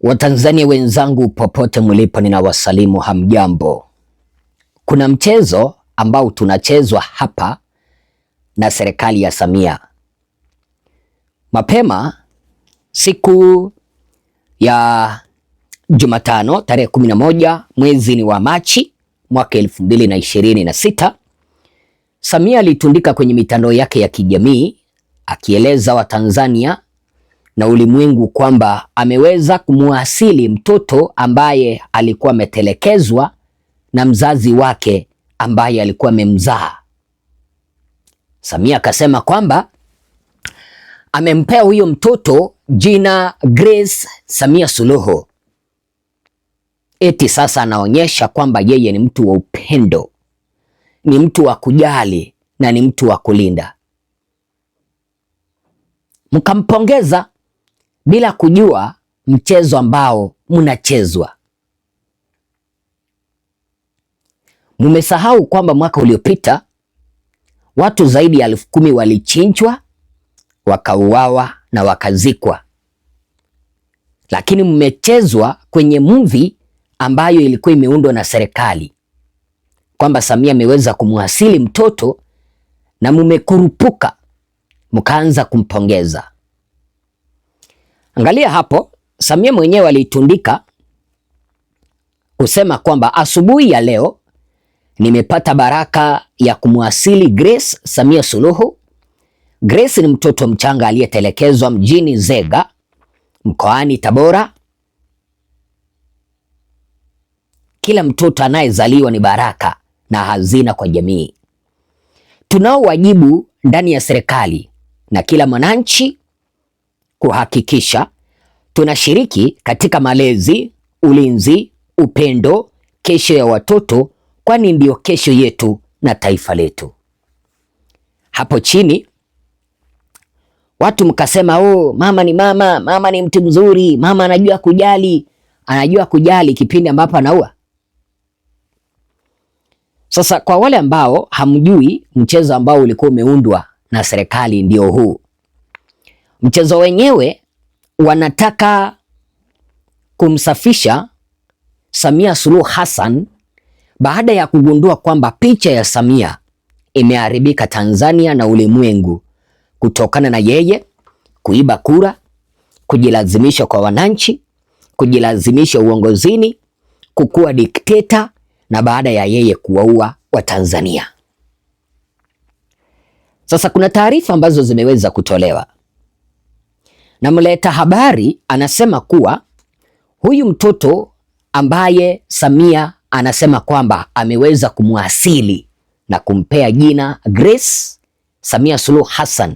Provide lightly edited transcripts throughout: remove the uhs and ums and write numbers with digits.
Watanzania wenzangu popote mlipo, ninawasalimu hamjambo. Kuna mchezo ambao tunachezwa hapa na serikali ya Samia. Mapema siku ya Jumatano tarehe 11 mwezi ni wa Machi mwaka 2026, Samia alitundika kwenye mitandao yake ya kijamii akieleza Watanzania na ulimwengu kwamba ameweza kumwasili mtoto ambaye alikuwa ametelekezwa na mzazi wake ambaye alikuwa amemzaa. Samia akasema kwamba amempea huyo mtoto jina Grace Samia Suluhu. Eti sasa anaonyesha kwamba yeye ni mtu wa upendo, ni mtu wa kujali na ni mtu wa kulinda. Mkampongeza bila kujua mchezo ambao mnachezwa. Mumesahau kwamba mwaka uliopita watu zaidi ya 10,000 walichinjwa, wakauawa na wakazikwa, lakini mmechezwa kwenye movie ambayo ilikuwa imeundwa na serikali kwamba Samia ameweza kumwasili mtoto na mmekurupuka mkaanza kumpongeza. Angalia hapo, Samia mwenyewe alitundika kusema kwamba asubuhi ya leo nimepata baraka ya kumwasili Grace Samia Suluhu. Grace ni mtoto mchanga aliyetelekezwa mjini Nzega mkoani Tabora. Kila mtoto anayezaliwa ni baraka na hazina kwa jamii. Tunao wajibu ndani ya serikali na kila mwananchi kuhakikisha tunashiriki katika malezi, ulinzi, upendo, kesho ya watoto, kwani ndio kesho yetu na taifa letu. Hapo chini watu mkasema, oh, mama ni mama, mama ni mtu mzuri, mama anajua kujali kipindi ambapo anaua. Sasa kwa wale ambao hamjui mchezo ambao ulikuwa umeundwa na serikali ndio huu. Mchezo wenyewe wanataka kumsafisha Samia Suluhu Hassan baada ya kugundua kwamba picha ya Samia imeharibika Tanzania na ulimwengu kutokana na yeye kuiba kura, kujilazimisha kwa wananchi, kujilazimisha uongozini, kukuwa dikteta na baada ya yeye kuwaua Watanzania. Sasa kuna taarifa ambazo zimeweza kutolewa na mleta habari anasema kuwa huyu mtoto ambaye Samia anasema kwamba ameweza kumwasili na kumpea jina Grace Samia Suluhu Hassan,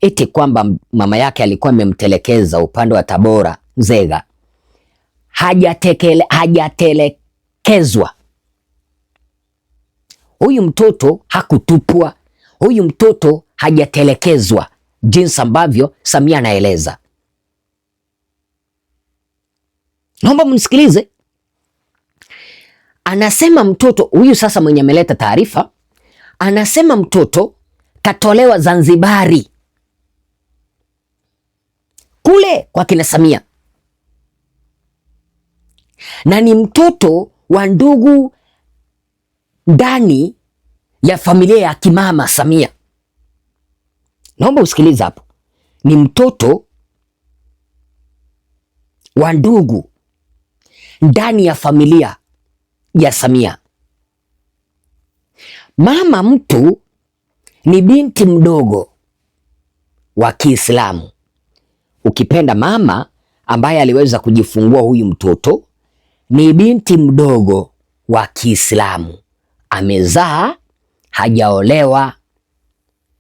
eti kwamba mama yake alikuwa amemtelekeza upande wa Tabora Nzega. Hajatelekezwa. Huyu mtoto hakutupwa. Huyu mtoto hajatelekezwa jinsi ambavyo Samia anaeleza. Naomba mnisikilize. Anasema mtoto huyu sasa mwenye ameleta taarifa, anasema mtoto katolewa Zanzibari kule kwa kina Samia, na ni mtoto wa ndugu ndani ya familia ya kimama Samia. Naomba usikilize hapo. Ni mtoto wa ndugu ndani ya familia ya Samia. Mama mtu ni binti mdogo wa Kiislamu. Ukipenda mama ambaye aliweza kujifungua huyu mtoto ni binti mdogo wa Kiislamu. Amezaa, hajaolewa,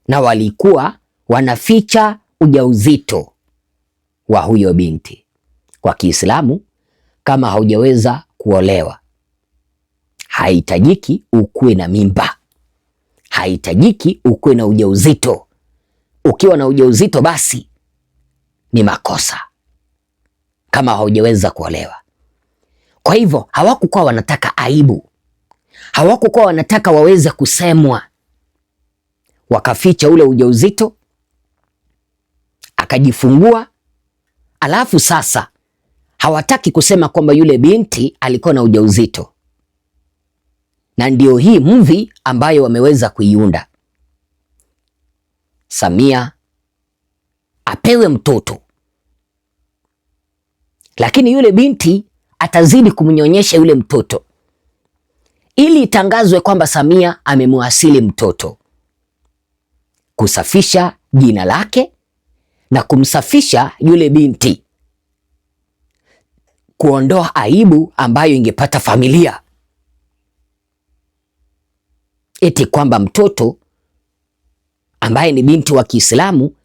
na walikuwa wanaficha ujauzito wa huyo binti. Kwa Kiislamu, kama haujaweza kuolewa, haitajiki ukuwe na mimba, haitajiki ukuwe na ujauzito. Ukiwa na ujauzito basi ni makosa kama haujaweza kuolewa. Kwa hivyo hawakukuwa wanataka aibu, hawakukuwa wanataka waweze kusemwa, wakaficha ule ujauzito, akajifungua, alafu sasa hawataki kusema kwamba yule binti alikuwa na ujauzito, na ndio hii movie ambayo wameweza kuiunda. Samia apewe mtoto, lakini yule binti atazidi kumnyonyesha yule mtoto ili itangazwe kwamba Samia amemwasili mtoto, kusafisha jina lake na kumsafisha yule binti, kuondoa aibu ambayo ingepata familia, eti kwamba mtoto ambaye ni binti wa Kiislamu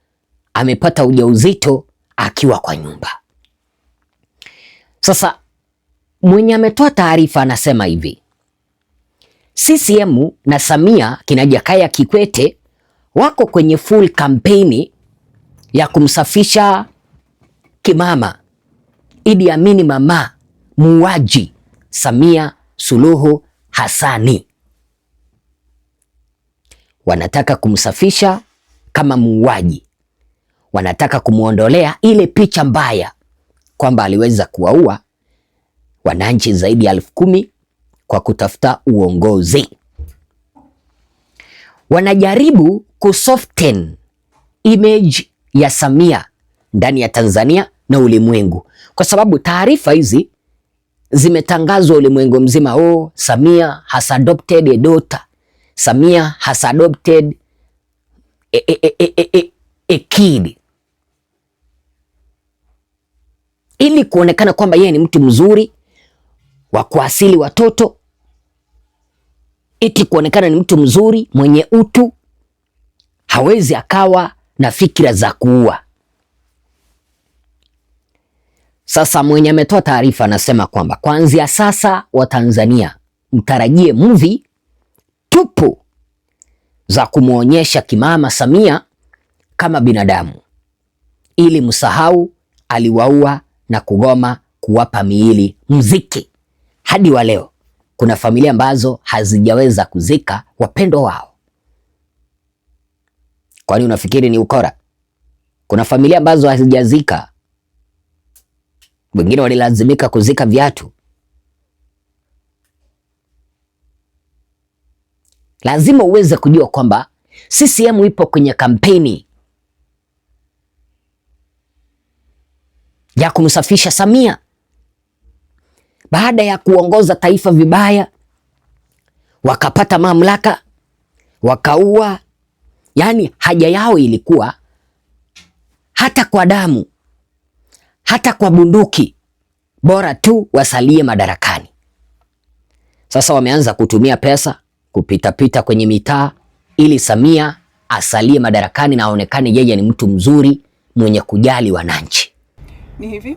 amepata ujauzito akiwa kwa nyumba. Sasa mwenye ametoa taarifa anasema hivi: CCM na Samia kina Jakaya Kikwete wako kwenye full kampeni ya kumsafisha kimama Idi Amin mama muuaji Samia Suluhu Hassani. Wanataka kumsafisha kama muuaji, wanataka kumuondolea ile picha mbaya kwamba aliweza kuwaua wananchi zaidi ya 10,000 kwa kutafuta uongozi. Wanajaribu kusoften image ya Samia ndani ya Tanzania na ulimwengu, kwa sababu taarifa hizi zimetangazwa ulimwengu mzima. Oh, Samia has adopted a daughter. Samia has adopted a kid, ili kuonekana kwamba yeye ni mtu mzuri wa kuasili watoto, eti kuonekana ni mtu mzuri mwenye utu, hawezi akawa na fikira za kuua. Sasa mwenye ametoa taarifa anasema kwamba kuanzia sasa Watanzania mtarajie movie tupu za kumwonyesha kimama Samia kama binadamu, ili msahau aliwaua na kugoma kuwapa miili mziki. Hadi wa leo kuna familia ambazo hazijaweza kuzika wapendwa wao. Kwani unafikiri ni ukora? Kuna familia ambazo hazijazika, wengine walilazimika kuzika viatu. Lazima uweze kujua kwamba CCM ipo kwenye kampeni ya kumsafisha Samia baada ya kuongoza taifa vibaya, wakapata mamlaka, wakaua. Yaani haja yao ilikuwa hata kwa damu, hata kwa bunduki, bora tu wasalie madarakani. Sasa wameanza kutumia pesa kupita kwenye mitaa ili Samia asalie madarakani na aonekane yeye ni mtu mzuri mwenye kujali wananchi. Ni hivi,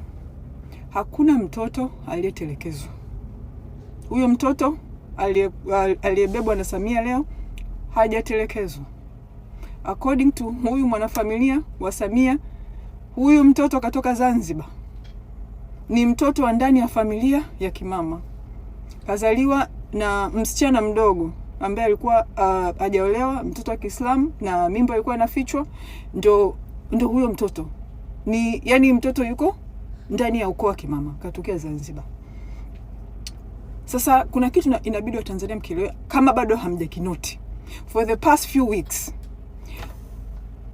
hakuna mtoto aliyetelekezwa. Huyo mtoto aliyebebwa na Samia leo hajatelekezwa. According to huyu mwanafamilia wa Samia, huyu mtoto katoka Zanzibar. Ni mtoto wa ndani ya familia ya kimama. Kazaliwa na msichana mdogo ambaye alikuwa hajaolewa, mtoto wa Kiislamu, na mimba ilikuwa inafichwa. Ndo huyo mtoto. Yani mtoto yuko ndani ya ukoo wa kimama, katokea Zanzibar. Sasa kuna kitu inabidi wa Tanzania mkielewe, kama bado hamjakinoti. For the past few weeks,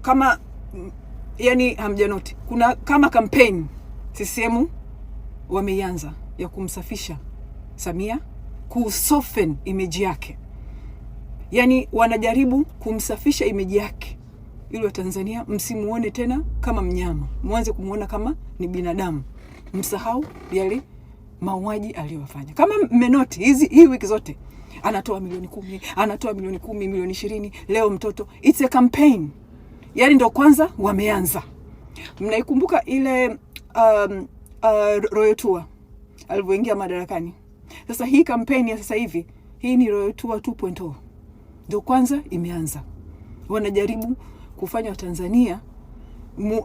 kama yani hamjanoti, kuna kama campaign CCM wameianza ya kumsafisha Samia, kusoften image yake. Yani wanajaribu kumsafisha image yake ili wa Tanzania msimuone tena kama mnyama, mwanze kumuona kama ni binadamu, msahau yale mauaji aliyofanya. Kama mmenoti hii wiki zote anatoa milioni 10, anatoa milioni 10, milioni 20, leo mtoto. It's a campaign. Yani ndo kwanza wameanza. Mnaikumbuka ile Royal Tour alivyoingia madarakani? Sasa hii campaign ya sasa hivi, hii ni Royal Tour 2.0. Ndo kwanza imeanza. Wanajaribu kufanya Watanzania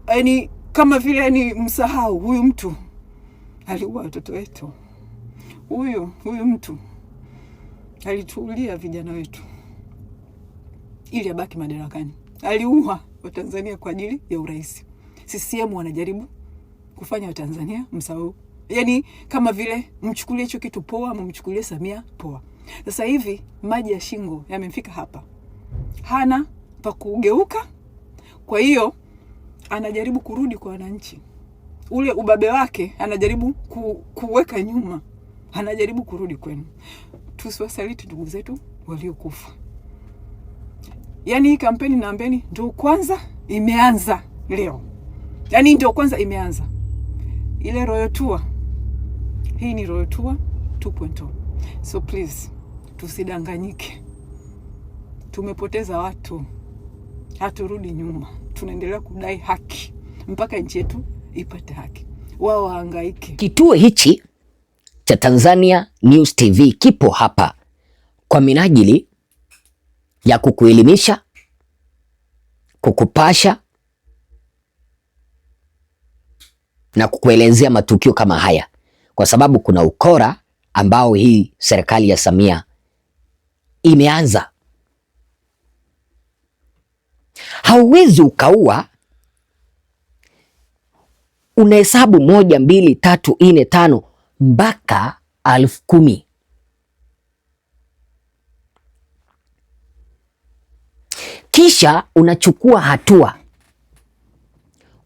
yani kama vile ni msahau huyu mtu aliua watoto wetu. Huyu mtu alituulia vijana wetu ili abaki madarakani. Aliua Watanzania kwa ajili ya urais. CCM wanajaribu kufanya Watanzania msahau Yani kama vile mchukulie hicho kitu poa, mumchukulie Samia poa. Sasa hivi maji ya shingo yamemfika hapa, hana pa kugeuka. Kwa hiyo anajaribu kurudi kwa wananchi, ule ubabe wake anajaribu kuweka nyuma, anajaribu kurudi kwenu. Tusiwasaliti ndugu zetu waliokufa. Yani hii kampeni naambeni ndio kwanza imeanza leo, yani ndio kwanza imeanza. Ile Royal Tour, hii ni Royal Tour 2.0. So please, tusidanganyike. Tumepoteza watu, haturudi nyuma, tunaendelea kudai haki mpaka nchi yetu ipate haki. Wao wahangaike. Kituo hichi cha Tanzania News TV kipo hapa kwa minajili ya kukuelimisha, kukupasha na kukuelezea matukio kama haya, kwa sababu kuna ukora ambao hii serikali ya Samia imeanza. Hauwezi ukaua unahesabu 1, 2, 3, 4, 5 mpaka 10,000. Kisha unachukua hatua,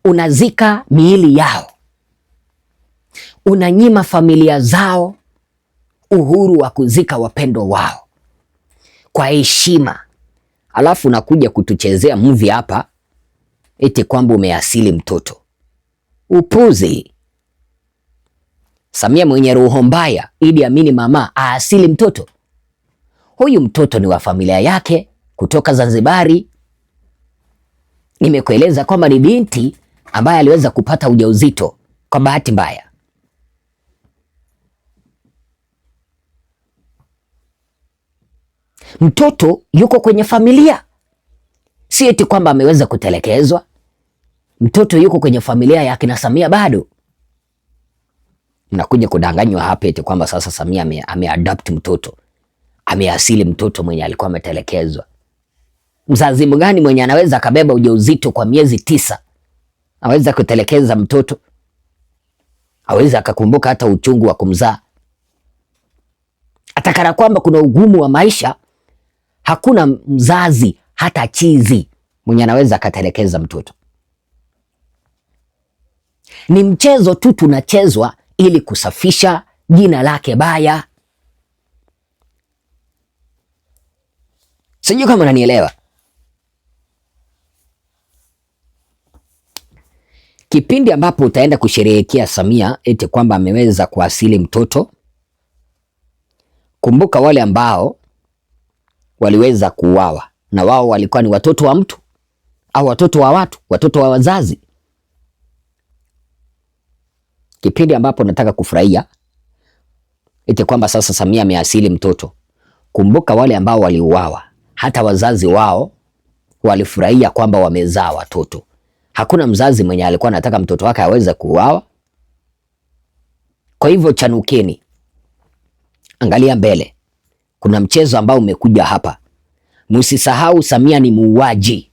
unazika miili yao, unanyima familia zao uhuru wa kuzika wapendwa wao kwa heshima, alafu unakuja kutuchezea movie hapa eti kwamba umeasili mtoto. Upuzi! Samia mwenye roho mbaya, Idi Amini mama aasili mtoto? Huyu mtoto ni wa familia yake kutoka Zanzibari. Nimekueleza kwamba ni binti ambaye aliweza kupata ujauzito kwa bahati mbaya. Mtoto yuko kwenye familia, si eti kwamba ameweza kutelekezwa. Mtoto yuko kwenye familia ya kina Samia bado. Mnakuja kudanganywa hapa eti kwamba sasa Samia ameadopt mtoto, ameasili mtoto mwenye alikuwa ametelekezwa. Mzazi mgani mwenye anaweza akabeba ujauzito kwa miezi 9 aweza kutelekeza mtoto? Aweza akakumbuka hata uchungu wa kumzaa? Atakana kwamba kuna ugumu wa maisha, hakuna mzazi hata chizi mwenye anaweza akatelekeza mtoto. Ni mchezo tu tunachezwa ili kusafisha jina lake baya. Sijui kama unanielewa. Kipindi ambapo utaenda kusherehekea Samia eti kwamba ameweza kuasili mtoto, kumbuka wale ambao waliweza kuuawa na wao walikuwa ni watoto wa mtu au watoto wa watu, watoto wa wazazi. Kipindi ambapo nataka kufurahia eti kwamba sasa Samia ameasili mtoto, kumbuka wale ambao waliuawa, hata wazazi wao walifurahia kwamba wamezaa watoto. Hakuna mzazi mwenye alikuwa anataka mtoto wake aweze kuuawa. Kwa hivyo chanukeni, angalia mbele, kuna mchezo ambao umekuja hapa. Msisahau Samia ni muuaji.